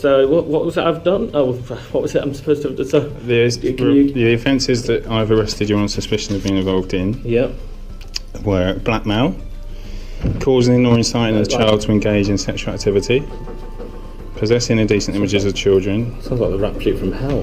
So what was it I've done? Oh, what was it I'm supposed to have done? The offences that I've arrested you on suspicion of being involved in were blackmail, causing or inciting a child to engage in sexual activity, possessing indecent images of children. Sounds like the rap sheet from hell.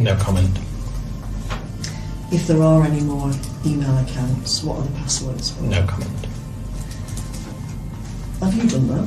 No comment. If there are any more email accounts, what are the passwords for? No comment. Have you done that?